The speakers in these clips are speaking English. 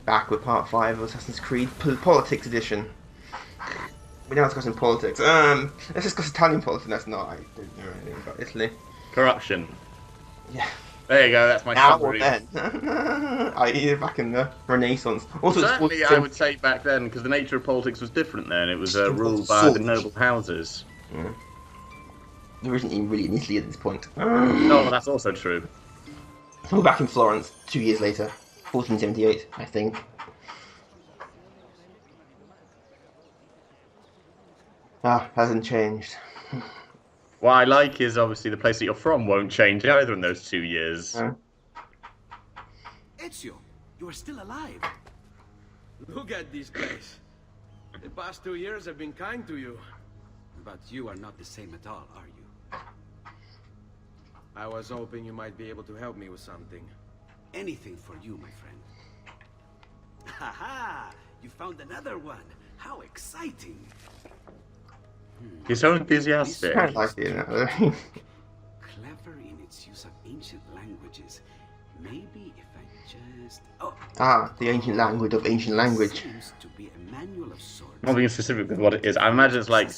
back with part 5 of Assassin's Creed Politics Edition. We're now discussing politics. Let's discuss Italian politics. That's not. I don't know anything about Italy. Corruption. Yeah. There you go. That's my Now summary. or then? I.e. back in the Renaissance. Also, certainly, I would say back then, because the nature of politics was different then. It was ruled by the noble houses. Yeah. There isn't even really in Italy at this point. No, that's also true. We're back in Florence 2 years later, 1478, I think. Hasn't changed. What I like is obviously the place that you're from won't change either in those 2 years. Ezio, you are still alive. Look at this place. The past 2 years have been kind to you. But you are not the same at all, are you? I was hoping you might be able to help me with something. Anything for you, my friend. Haha! You found another one. How exciting! You're so enthusiastic. I like it. Clever in its use of ancient languages. Maybe if I just... Oh. The ancient language of ancient language. Seems to be a manual of sorts. Not being specific with what it is. I imagine it's like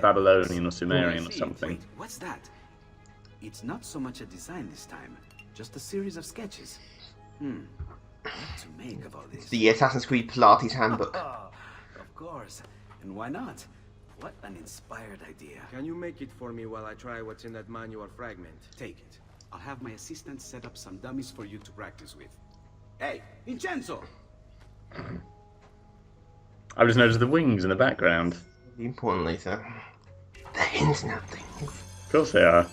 Babylonian or Sumerian or something. Wait, what's that? It's not so much a design this time, just a series of sketches. What to make of all this? The Assassin's Creed Pilates handbook. Of course. And why not? What an inspired idea. Can you make it for me while I try what's in that manual fragment? Take it. I'll have my assistant set up some dummies for you to practice with. Hey, Vincenzo! I've just noticed the wings in the background. Important later. They're internet things. Of course they are.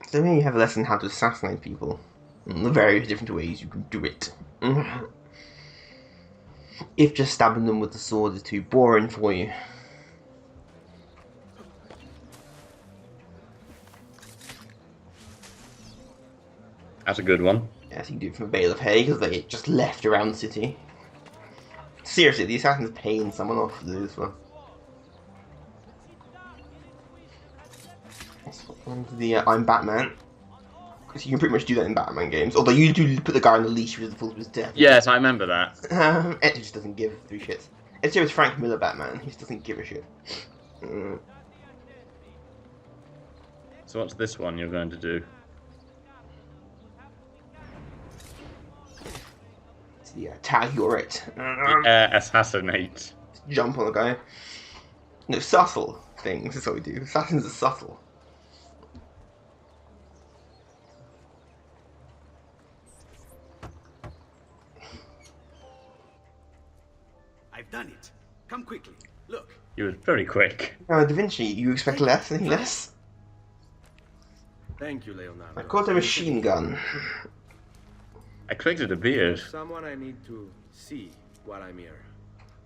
So here you have a lesson how to assassinate people. And the various different ways you can do it. If just stabbing them with the sword is too boring for you. That's a good one. Yes, you can do it from a bale of hay because they just left around the city. Seriously, the assassin's paying someone off to do this one. I'm Batman. Because you can pretty much do that in Batman games. Although you do put the guy on the leash with the full of his death. Yes, I remember that. Ezio just doesn't give 3 shits. Ezio is Frank Miller Batman. He just doesn't give a shit. So what's this one you're going to do? Yeah, tag your it. Assassinate. Jump on the guy. No, subtle things is what we do. Assassins are subtle. I've done it. Come quickly. Look. You were very quick. Da Vinci, you expect less? Anything less? Thank you, Leonardo. I caught a machine gun. I collected a beard. Someone I need to see while I'm here.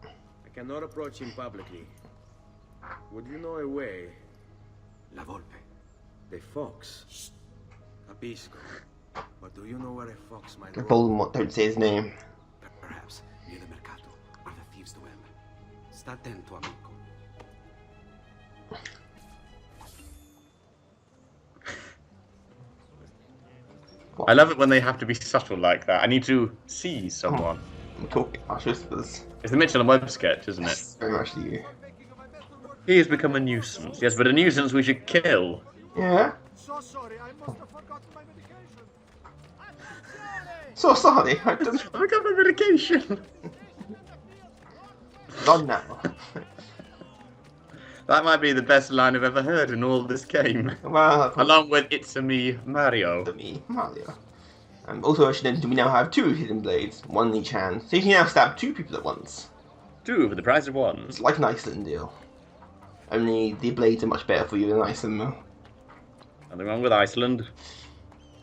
I cannot approach him publicly. Would you know a way? La Volpe. The fox. Shh. Capisco. But do you know where a fox might roam? Voldemort, don't say his name. Perhaps near the mercato, where the thieves dwell. Sta attento, amico. I love it when they have to be subtle like that. I need to see someone. I'm talking harsh whispers. It's the Mitchell and Webb sketch, isn't it? Very much you. He has become a nuisance. Yes, but a nuisance we should kill. Yeah? So sorry, I must have forgotten my medication. So sorry, I didn't... I got my medication. Gone now. That might be the best line I've ever heard in all this game. Well, Along with It's a Me, Mario. to me, Mario. Also, I should mention we now have 2 hidden blades, 1 in each hand, so you can now stab 2 people at once. 2 for the price of 1. It's like an Iceland deal. Only the blades are much better for you than Iceland, though. Nothing wrong with Iceland.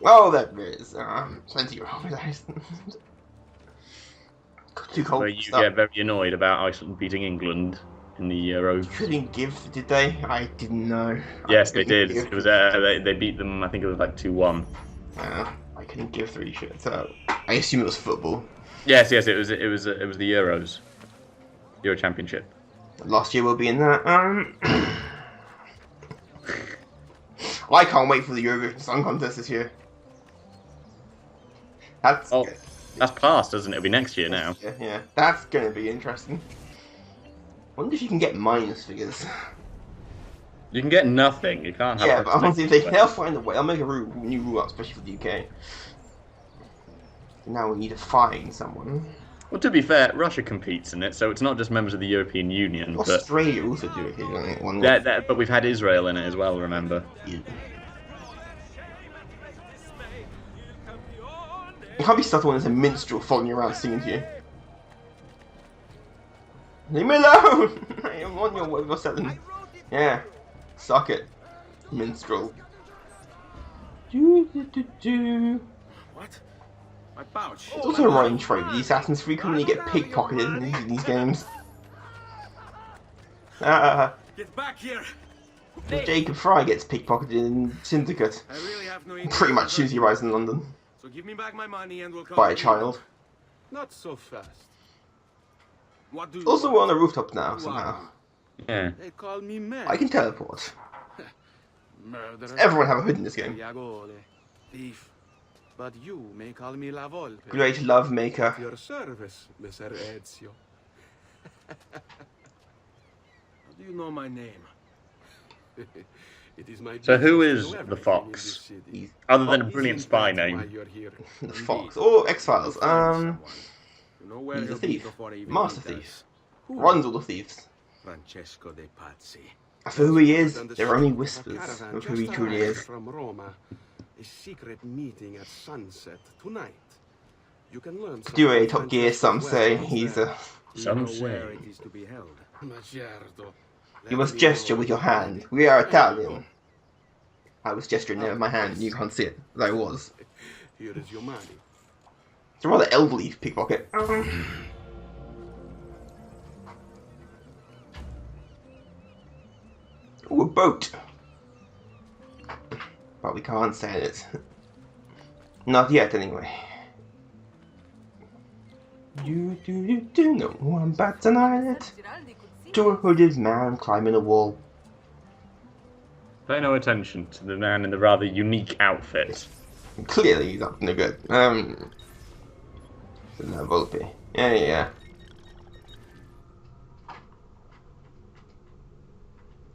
Oh, there is. Plenty wrong with Iceland. Too cold. Where you get very annoyed about Iceland beating England in the Euros. Couldn't give, did they? I didn't know. Yes, they did. It was they beat them. I think it was like 2-1. I couldn't give 3 shits. I assume it was football. Yes. It was the Euros, Euro Championship. Last year we'll be in that. I can't wait for the Eurovision Song Contest this year. That's that's past, doesn't it? It'll be next year now. yeah. That's gonna be interesting. Wonder if you can get minus figures. You can get nothing. You can't have. Yeah, but honestly, they'll find a way. I'll make a new rule up, especially for the UK. Now we need to find someone. Well, to be fair, Russia competes in it, so it's not just members of the European Union. Australia also do it here. But we've had Israel in it as well. Remember? Yeah. You can't be stuck on as a minstrel following you around singing to you. Leave me alone! I am on your way for selling. Yeah. Suck it. Minstrel. What? My pouch. It's also a running trope. The Assassin's Creed commonly get pickpocketed in these games. Get back here! Jacob Fry gets pickpocketed in Syndicate. I really have no Pretty much as soon as he arrives in London. So give me back my money and we'll come By a child. Not so fast. What do you Also, want? we're on a rooftop now, somehow. Yeah. They call me man. I can teleport. Murderer. Everyone have a hood in this game. Diagole. Thief. But you may call me La Volpe. Great love maker. At your service, Mr. Ezio. How do you know my name? It is my So who duty to is know the everything in Fox? this city. He's Other than a Isn't brilliant that spy why name. you're here? the Fox. Indeed. Or X-Files. You know where He's a he'll be thief. before he even Master does. thief. Who? Runs all the thieves. Francesco de Pazzi. As for who he is, On the there are only street, whispers a caravan of who he just truly arrived is. From Roma. A secret meeting at sunset tonight. You can learn Do a something Top Gear, Francesco's some say. weapons He's there. a... Some You know say. where it is to be held. Ma certo. You Let must me gesture know with your when you're hand. ready. We are Italian. I was gesturing there with my hand, you can't see it, but I was. Here is your money. It's a rather elderly pickpocket. Ooh, a boat. But we can't sail it. Not yet, anyway. No, I'm bats an islet. To a hooded man climbing a wall. Pay no attention to the man in the rather unique outfit. Clearly he's up to no good. No, Volpe. Yeah.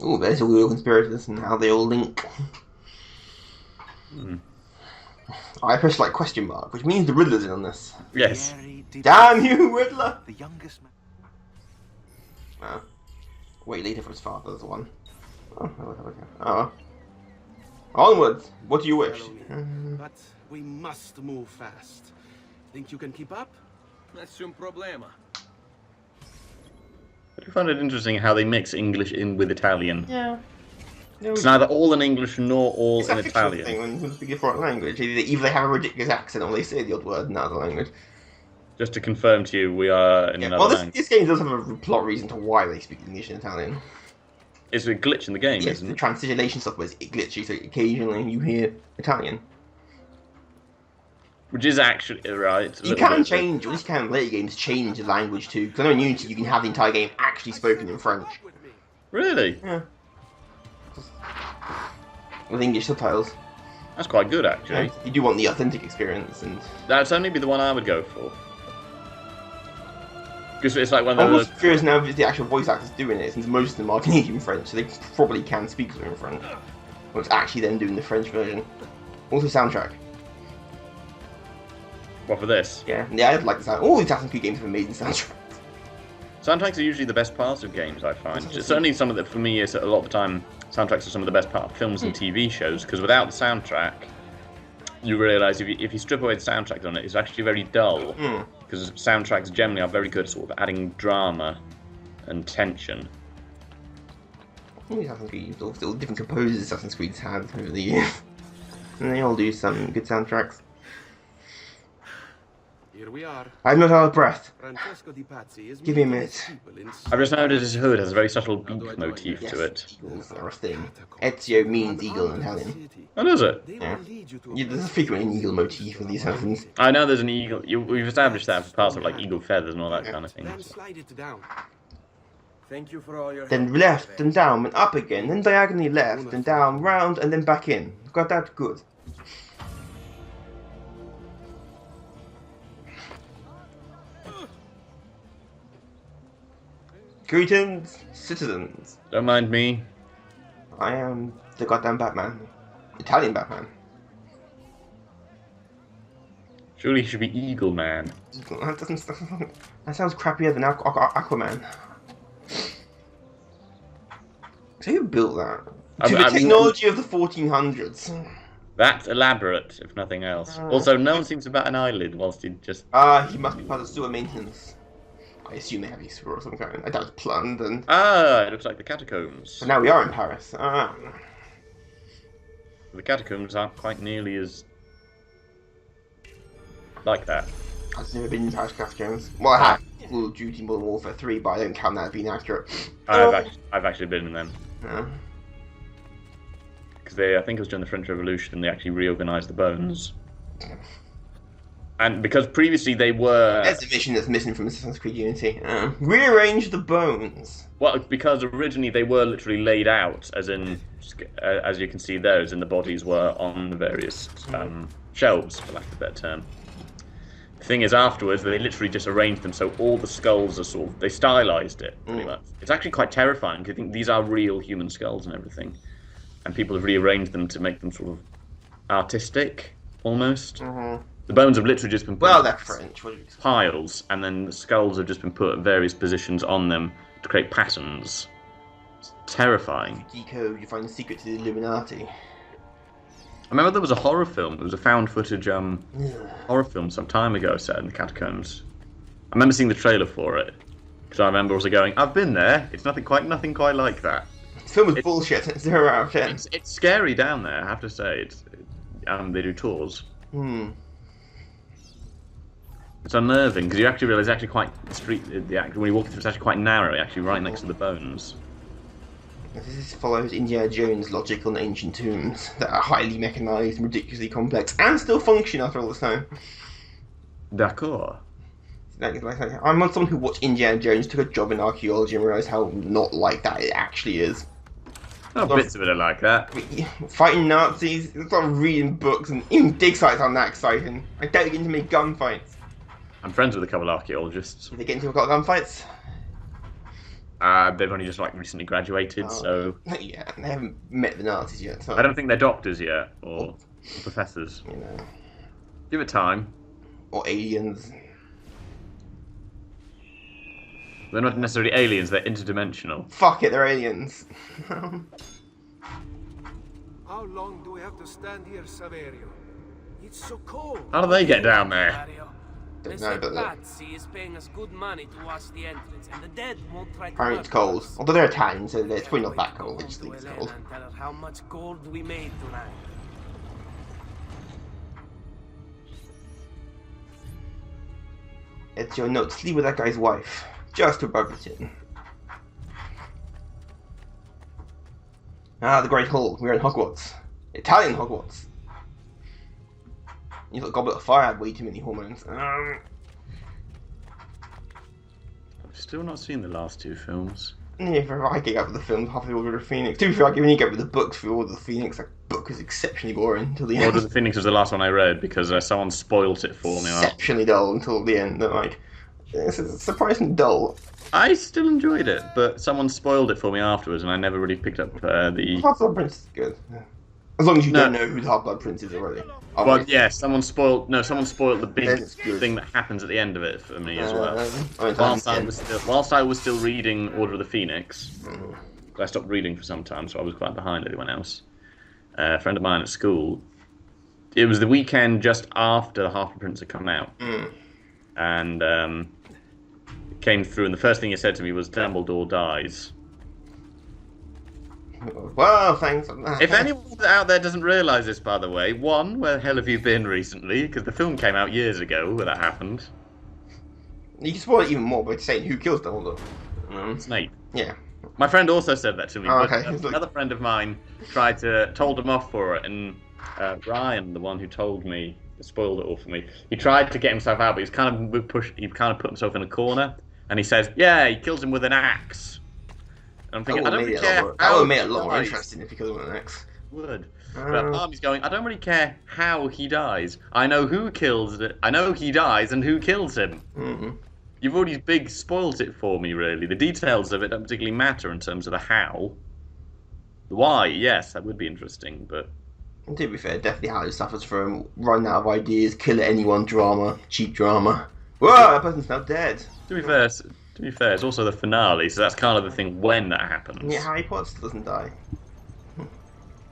Ooh, there's all the real conspirators and how they all link. I pressed like question mark, which means the Riddler's in on this. Yes. Damn you, Riddler! The youngest man. Oh. Wait later for his father, there's one. Oh. Onwards! What do you wish? Follow me. But we must move fast. Think you can keep up? Nessun problema. I do find it interesting how they mix English in with Italian. Yeah. No, It's neither all in English nor all it's in a fictional Italian. thing when you speak a foreign language. Either they have a ridiculous accent or they say the odd word in another language. Just to confirm to you, we are in another Well, language. this game does have a plot reason to why they speak English and Italian. It's a glitch in the game, Yes, isn't the it? translation software is glitchy, so occasionally you hear Italian. Which is actually right. It's a You little can bit- change, or at least you can in later games change the language too. Because I know in Unity you can have the entire game actually spoken in French. Really? Yeah. With English subtitles. That's quite good, actually. Yeah, you do want the authentic experience, and That's only be the one I would go for. Because it's like one I'm of almost those. curious now if the actual voice actors doing it, since most of them are Canadian French, so they probably can speak in French. Well, it's actually them doing the French version. Also soundtrack. What for this? Yeah, I'd like the sound. All the Assassin's Creed games have amazing soundtrack. Soundtracks are usually the best parts of games, I find. Certainly some of the, for me, is a lot of the time, soundtracks are some of the best part of films and TV shows, because without the soundtrack, you realise if you strip away the soundtrack on it, it's actually very dull. Because soundtracks generally are very good at sort of adding drama and tension. All Assassin's Creed, all different composers Assassin's Creed's had over the years. And they all do some good soundtracks. Here we are. I'm not out of breath. Francesco di Pazzi is Give me a meeting minute. his people in I've just noticed his hood has a very subtle beak motif Yes, to it. eagles are a thing. Ezio means eagle in Italian. Oh, does it? They Yeah. will lead you to Yeah, there's a frequent eagle motif in the Assassins. I know there's an eagle. We've established that for parts of like eagle feathers and all that kind of thing. Then slide it down. Thank you for all your Then help. left, then down, and up again, then diagonally left, then down, round, and then back in. Got that? Good. Greetings, citizens. Don't mind me. I am the goddamn Batman. Italian Batman. Surely he should be Eagle Man. That doesn't. That sounds crappier than Aquaman. So who built that? To the technology of the 1400s. That's elaborate, if nothing else. Also, no one seems to bat an eyelid whilst he just... He must be part of sewer maintenance. I assume they have a sewer or some kind. I doubt it's plumbed and... it looks like the catacombs. But now we are in Paris. The catacombs aren't quite nearly as... like that. I've never been in Paris catacombs. Well, I have Call of Duty Modern Warfare 3, but I don't count that as being accurate. I've actually been in them. Yeah. Because I think it was during the French Revolution, and they actually reorganised the bones. And because previously they were... That's a mission that's missing from Assassin's Creed Unity. Rearrange the bones. Well, because originally they were literally laid out, as in, as you can see there, as in the bodies were on the various shelves, for lack of a better term. The thing is, afterwards, they literally just arranged them so all the skulls are sort of... They stylised it, pretty much. It's actually quite terrifying, because I think these are real human skulls and everything. And people have rearranged them to make them sort of artistic, almost. The bones have literally just been put Well, they're French. piles, and then the skulls have just been put at various positions on them to create patterns. It's terrifying. Decode, you find the secret to the Illuminati. I remember there was a horror film. It was a found footage horror film some time ago set in the catacombs. I remember seeing the trailer for it because I remember also going, "I've been there. It's nothing quite like that." This film is bullshit. 0 out of 10. It's scary down there. I have to say. They do tours. It's unnerving because you actually realise it's actually quite when you walk through, it's actually quite narrow. Actually, right next to the bones. This follows Indiana Jones' logic on ancient tombs that are highly mechanised, ridiculously complex, and still function after all this time. D'accord. I'm not someone who watched Indiana Jones, took a job in archaeology, and realised how not like that it actually is. Oh, bits of it are like that. Fighting Nazis, sort of reading books, and even dig sites aren't that exciting. I doubt you get into many gunfights. I'm friends with a couple of archaeologists. Do they get into a lot of gunfights? They've only just recently graduated, so... Yeah, they haven't met the Nazis yet. So... I don't think they're doctors yet, or professors. You know. Give it time. Or aliens. They're not necessarily aliens, they're interdimensional. Fuck it, they're aliens. How long do we have to stand here, Saverio? It's so cold. How do they get down there? Don't know, but Pazzi is paying us good money to watch the entrance, and the dead won't try to apparently it's hurt cold. us. Although they're Italian, so it's probably not that Go cold. They home just to think it's Elena cold. and tell her how much gold we made tonight. Ezio, no, sleep with that guy's wife. Just above the chin. Ah, the Great Hall. We're in Hogwarts. Italian Hogwarts. You thought Goblet of Fire had way too many hormones. I've still not seen the last two films. Yeah, if I get up with the film, half of the Order of the Phoenix. To be fair, I when you get with the books for Order of the Phoenix, that book is exceptionally boring until the end. Order of the Phoenix was the last one I read because someone spoilt it for me. Exceptionally dull until the end. They're like, it's surprisingly dull. I still enjoyed it, but someone spoiled it for me afterwards, and I never really picked up the... Half-Blood Prince is good. Yeah. As long as you don't know who the Half-Blood Prince is already. Well, yeah, someone spoiled the big thing that happens at the end of it for me as well. Whilst I was still reading Order of the Phoenix, I stopped reading for some time, so I was quite behind everyone else. A friend of mine at school, it was the weekend just after the Half-Blood Prince had come out, and it came through, and the first thing he said to me was, "Dumbledore dies." Well, thanks. If anyone out there doesn't realise this, by the way, one, where the hell have you been recently? Because the film came out years ago where that happened. You can spoil it even more by saying who kills Dumbledore. Snape. Yeah. My friend also said that to me. Oh, but, okay. Another friend of mine told him off for it, and Ryan, the one who told me, spoiled it all for me. He tried to get himself out, but he kind of put himself in a corner, and he says, "Yeah, he kills him with an axe." And I'm thinking, I That don't would really have made it a care lot more, that how would have made he it a lot more dies. interesting if he killed him an X. Would. But part of me's going, I don't really care how he dies. I know who kills it. I know he dies and who kills him. Mm-hmm. You've already spoiled it for me, really. The details of it don't particularly matter in terms of the how. The why, yes, that would be interesting, but... And to be fair, definitely Harry suffers from running out of ideas, kill anyone drama, cheap drama. Whoa, that person's now dead. To be fair, it's also the finale, so that's kind of the thing when that happens. Yeah, Harry Potter still doesn't die.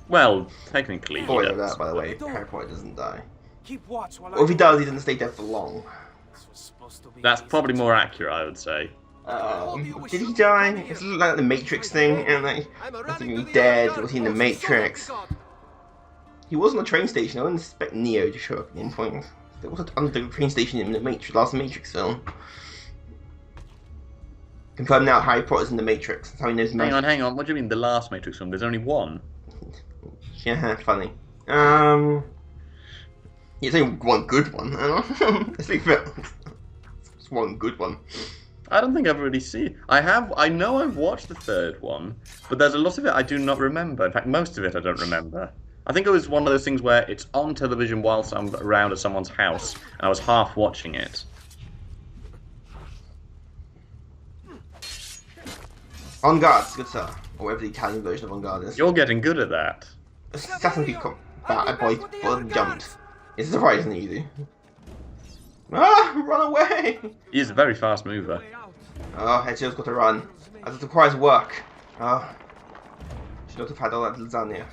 Well, technically, he Spoiler does. that, by the way, Harry Potter doesn't die. Keep watch while Or if he does, he doesn't stay dead for long. This was supposed to be That's easy. probably more accurate, I would say. Did he die? It's like the Matrix thing, and like, was he dead? Was he in the Matrix? He was on the train station. I wouldn't expect Neo to show up at any point. There was an underground train station in the last Matrix film. Confirmed now, Harry Potter's in the Matrix. That's how he knows magic. Hang on. What do you mean the last Matrix film? There's only one. Yeah, funny. It's only one good one. I don't know. Let's be fair. It's one good one. I don't think I've really seen. I know I've watched the third one, but there's a lot of it I do not remember. In fact, most of it I don't remember. I think it was one of those things where it's on television whilst I'm around at someone's house, and I was half watching it. En garde, good sir. Or whatever the Italian version of en garde is. You're getting good at that. Assassin's Creed Bad Boy jumped. It's surprising easy. Ah, run away! He is a very fast mover. Oh, Ezio's got to run. As it requires work. Oh. Should not have had all that lasagna.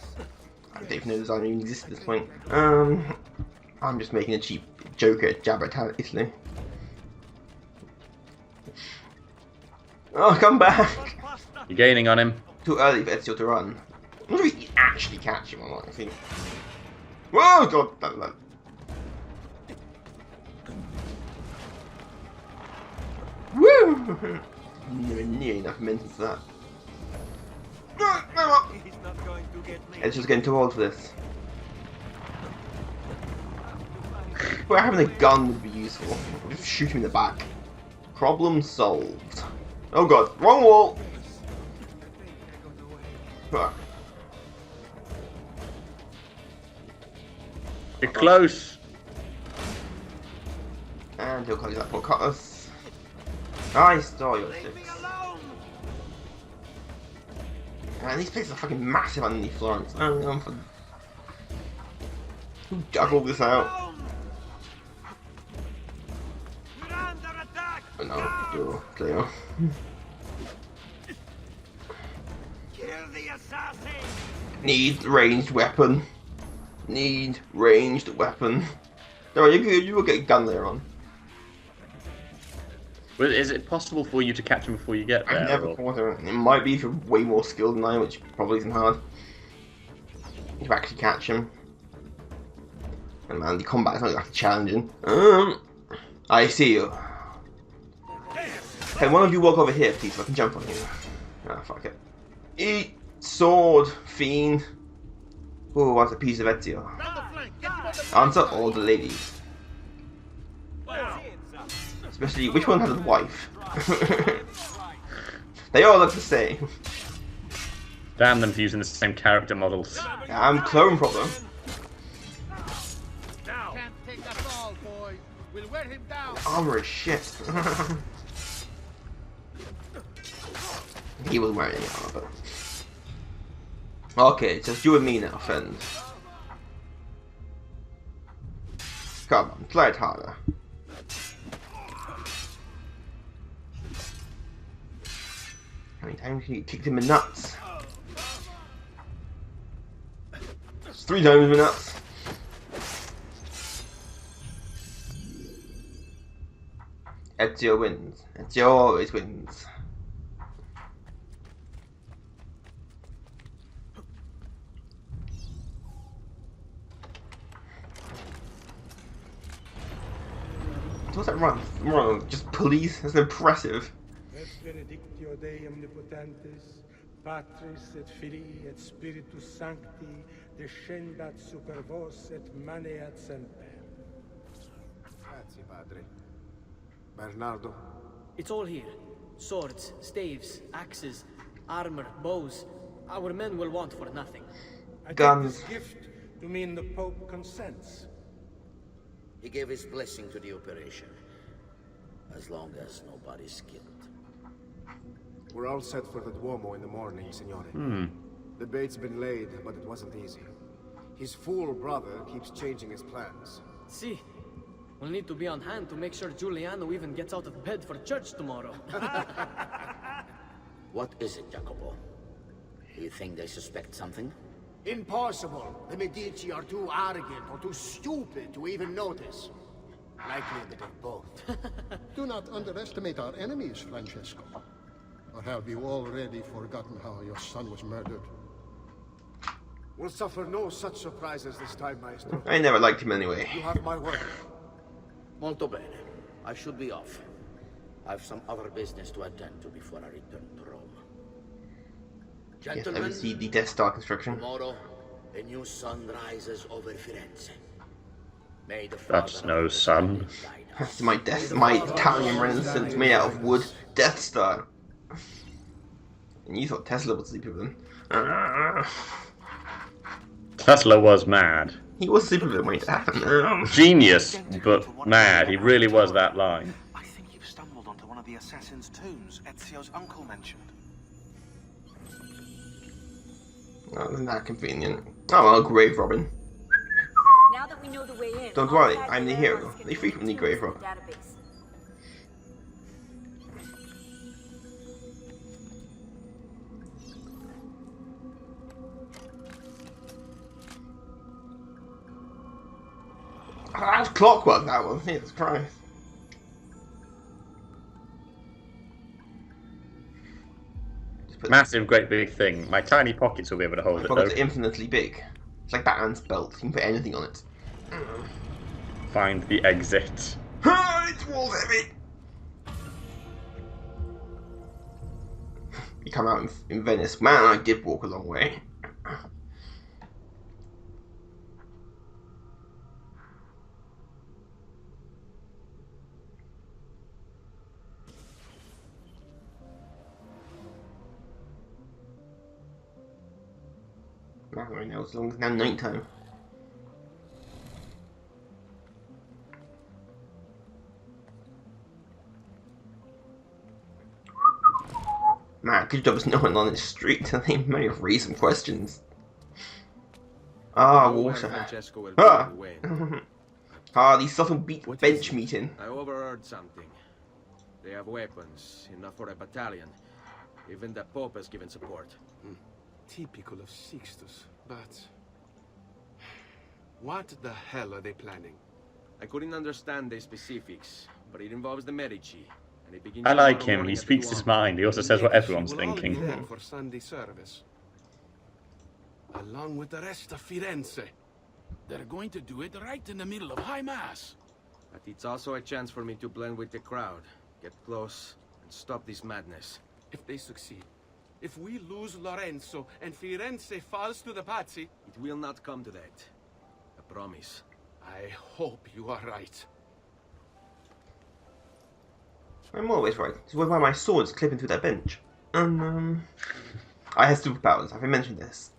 I don't even know lasagna even exists at this point. I'm just making a cheap joke at jab at Italy. Oh, come back! You're gaining on him. Too early for Ezio to run. I wonder if he can actually catch him or not. I think. Whoa, God! That. Woo! Nowhere near enough mental for that. He's not going to get me. It's just getting too old for this. But having a gun would be useful. Just shoot him in the back. Problem solved. Oh god, wrong wall! Fuck. You're close. And he'll close that poor cutlass. I stole your six. Man, these places are fucking massive underneath Florence. I'm for... Who dug all this out? Oh no, door, clear. Need ranged weapon. Need ranged weapon. No, you will get a gun later on. Well, is it possible for you to catch him before you get there? I never thought of it. It might be if you're way more skilled than I am, which probably isn't hard. You can actually catch him. And man, the combat is not exactly challenging. I see you. Can one of you walk over here, please, so I can jump on you? Ah, fuck it. Eat sword, fiend. Who wants a piece of Ezio? Answer all the ladies. Especially, which one has a wife? They all look the same. Damn them for using the same character models. I'm clone problem. Can't take us all, boys. We'll wear him down. Armor is shit. He was wearing any armor, but... Okay, it's just you and me now, friend. Come on, try it harder. How many times can you kick him in the nuts? It's 3 times in the nuts. Ezio wins. Ezio always wins. What's that run? Just police? That's impressive. Et benedictio Dei omnipotentis, Patris et Filii et Spiritus Sancti, descendat super vos et maneat semper. Grazie, padre. Bernardo? It's all here. Swords, staves, axes. armor, bows. Our men will want for nothing. I take Guns. this gift to mean the Pope consents. He gave his blessing to the operation. As long as nobody's killed. We're all set for the Duomo in the morning, Signore. The bait's been laid, but it wasn't easy. His fool brother keeps changing his plans. See, we'll need to be on hand to make sure Giuliano even gets out of bed for church tomorrow. What is it, Jacopo? Do you think they suspect something? Impossible. The Medici are too arrogant or too stupid to even notice. Likely a bit of both. Do not underestimate our enemies, Francesco. Or have you already forgotten how your son was murdered? We'll suffer no such surprises this time, Maestro. I never liked him anyway. You have my word. Molto bene. I should be off. I've some other business to attend to before I return to Rome. Yes, Gentlemen, ever see the Death Star construction? tomorrow, a new sun rises over Firenze. May the That's Father no of sun. guide us. That's my Italian Renaissance made out of wood Death Star. And you thought Tesla would sleep with them. Tesla was mad. He was sleeping with them when it happened. Genius, but mad. He really was that line. I think you've stumbled onto one of the assassin's tombs Ezio's uncle mentioned. Oh, isn't that convenient? Oh well, grave robbing. Now that we know the way in, Don't worry, I'm the hero. They frequently grave rob. Database. That's clockwork, that one. Jesus Christ. Massive, great big thing. My tiny pockets will be able to hold My it pockets are though. infinitely big. It's like Batman's belt. You can put anything on it. Find the exit. It's walls heavy! You come out in Venice. Man, I did walk a long way. Man, right now it's long as now night time. Man, good job there's no one on the street. They may have raised some questions. Ah, water. Francesco will Ah! be away. Ah, these southern beat What bench is it? meeting. I overheard something. They have weapons, enough for a battalion. Even the Pope has given support. Typical of Sixtus, but... What the hell are they planning? I couldn't understand the specifics, but it involves the Medici. And it begins I like tomorrow him. morning He at the speaks his Duomo. mind. He also says what everyone's We'll all be thinking. there for Sunday service. Along with the rest of Firenze. They're going to do it right in the middle of High Mass. But it's also a chance for me to blend with the crowd, get close, and stop this madness. If they succeed, if we lose Lorenzo and Firenze falls to the Pazzi, It will not come to that. I promise. I hope you are right. I'm always right. This is why my sword's clipping through that bench. I have superpowers. Have I mentioned this?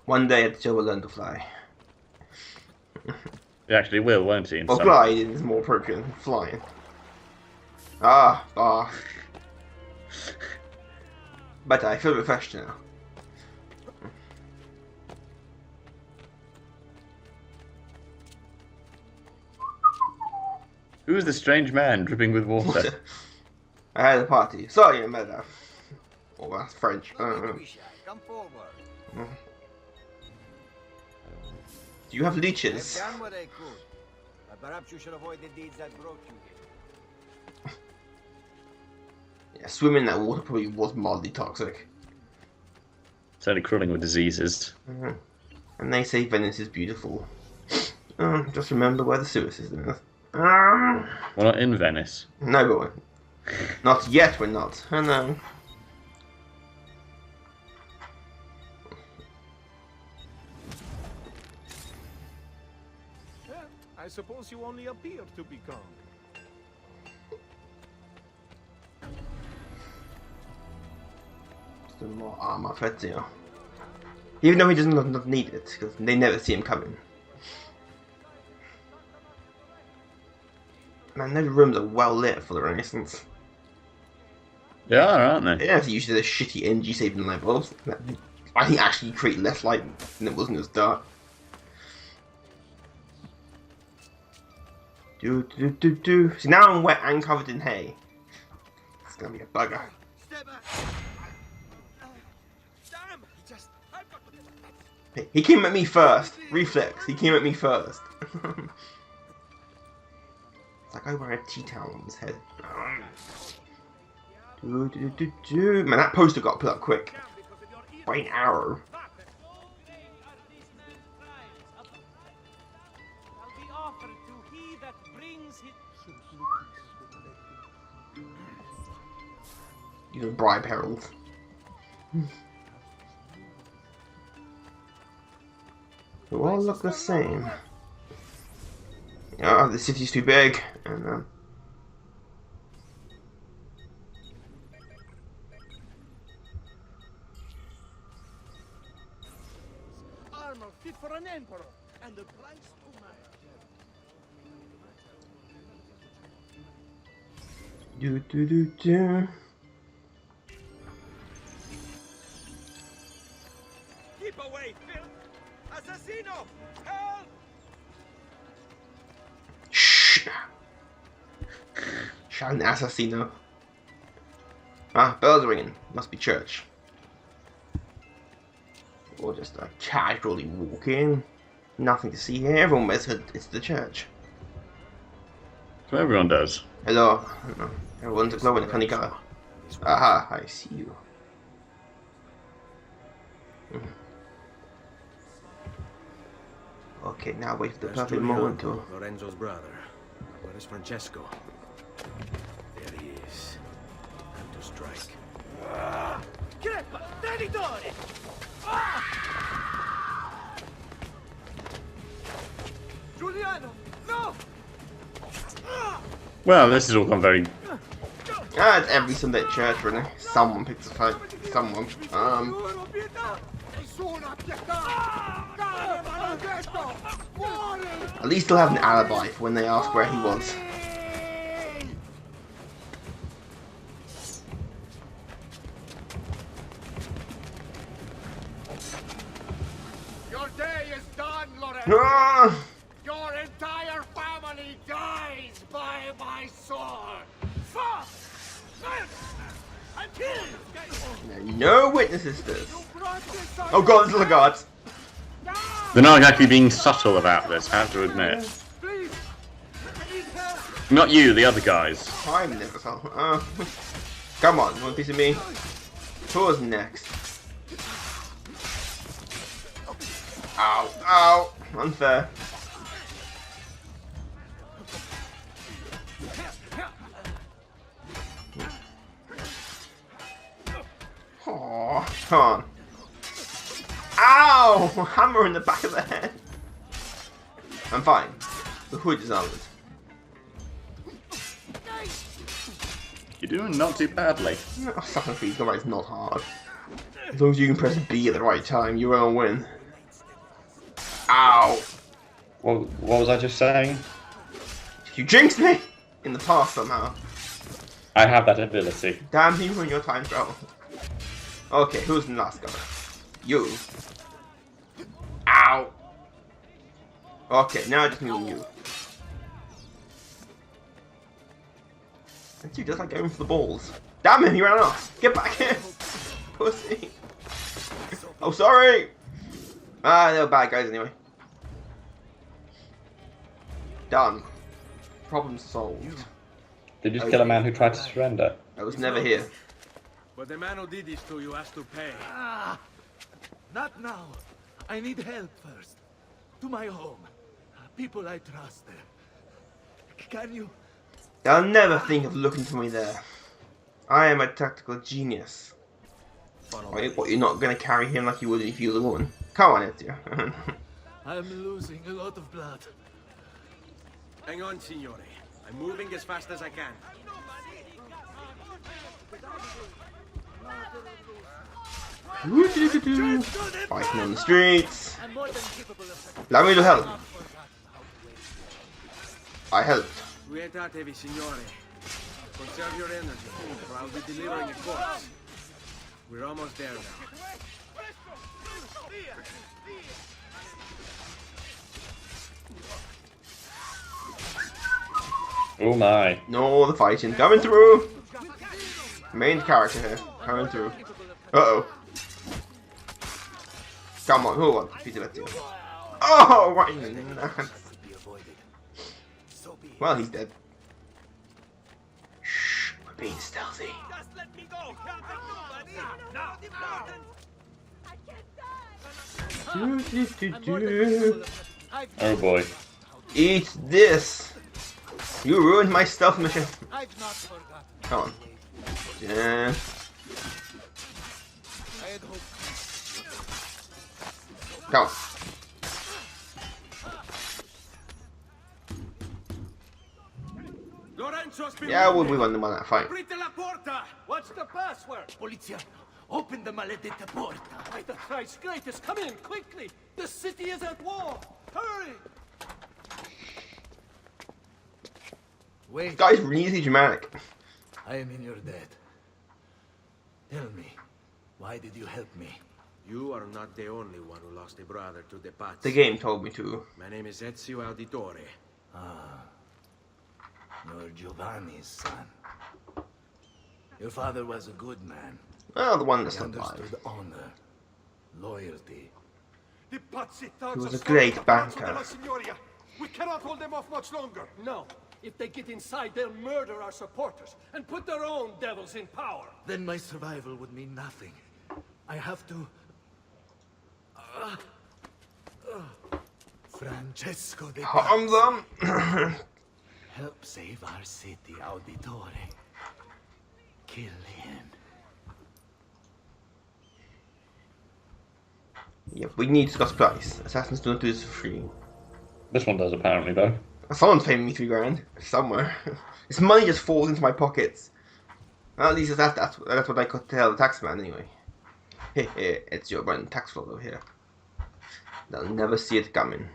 One day Ezio will learn to fly. He actually will, won't he? in Well, some- gliding is more appropriate than flying. Ah. But I feel refreshed now. Who is the strange man dripping with water? I had a party. Sorry, Meta. Oh, that's French. Come forward. Do you have They've leeches? done what they could. But perhaps you should avoid the deeds that brought you here. Yeah, swimming in that water probably was mildly toxic. It's only crawling with diseases. And they say Venice is beautiful. Just remember where the sewer system is. We're not in Venice. No, but not yet. We're not. Oh no. I suppose you only appear to be calm. Some more armor for Ezio. Even though he doesn't need it, because they never see him coming. Man, those rooms are well lit for the Renaissance. They are, aren't they? They don't have to use the shitty energy saving light bulbs. I think actually create less light than it was when it was dark. See, now I'm wet and covered in hay. It's gonna be a bugger. Hey, he came at me first. Reflex. He came at me first. It's like I wear a tea towel on his head. Man, that poster got put up quick. By an arrow. You can bribe Harold. They all look the same. Oh, the city's too big. And armor fit for an emperor, and the price too much. Keep away, Phil! Assassino! Help! shh! Shout an assassino. Ah, bells ringing. Must be church. Or just casually walk in. Nothing to see here. Everyone knows it's the church. So everyone does. Hello. Everyone's a glowing funny color. Aha, I see you. Okay, now wait for the perfect moment to... Lorenzo's brother. Where is Francesco? There he is. Time to strike. Crepa! Traditore! Giuliano! No! Well, this has all gone very... It's every Sunday at church, really. Someone picks a fight. Someone. At least he'll have an alibi for when they ask where he was. Your day is done, Lorenzo! Ah! Your entire family dies by my sword! Fuck! I'm killed! No witnesses to this. Oh god, there's the guards. They're not exactly being subtle about this, I have to admit. Not you, the other guys. I'm never so. Come on, one piece of me. Who's next? Ow, ow. Unfair. Oh, come on. Ow! Hammer in the back of the head. I'm fine. The hood is armored. You're doing not too badly. Assassin's Creed is not hard. As long as you can press B at the right time, you will win. Ow! What was I just saying? You jinxed me! In the past somehow. I have that ability. Damn you and your time travel. Okay, who's the last guy? You. Ow! Okay, now I just need you. That dude does like going for the balls. Damn him, he ran off! Get back here! Pussy! Oh, sorry! Ah, they were bad guys anyway. Done. Problem solved. Did you just kill a man who tried to surrender? I was never here. But the man who did this to you has to pay. Not now. I need help first. To my home. People I trust there. Can you? They'll never think of looking for me there. I am a tactical genius. What, you're not going to carry him like you would if you were the woman? Come on, Ezio. I'm losing a lot of blood. Hang on, signore. I'm moving as fast as I can. Fighting on the streets. Allow me to help. I helped. Quietatevi, signore. Conserve your energy, or I'll be delivering a corpse. We're almost there now. Oh my. No, the fighting coming through. Main character here coming through. Uh-oh. Come on, who won? Peter Ezio. Oh, right in the nuts. Well, he's dead. Shh, we're being stealthy. Oh boy. Eat this. You ruined my stealth mission. Come on. Yeah. Come on. Yeah, we won that fight. What's the password? Polizia, open the maledetta porta. By the Christ greatest, come in quickly. The city is at war. Hurry! Wait. This guy's really dramatic. I am in your debt. Tell me, why did you help me? You are not the only one who lost a brother to the Pazzi. The game told me to. My name is Ezio Auditore. Ah. You're Giovanni's son. Your father was a good man. Well, the one that's He not alive. understood honor, loyalty. The Pazzi He was a great banker. We cannot hold them off much longer. No. If they get inside, they'll murder our supporters and put their own devils in power. Then my survival would mean nothing. I have to... Francesco de Harm them. help save our city, Auditore. Kill him. Yep, we need Scott's price. Assassins don't do this for free. This one does apparently though. Someone's paying me $3 grand somewhere. This money just falls into my pockets. Well, at least that's what I could tell the taxman anyway. It's your running tax flow over here. They'll never see it coming.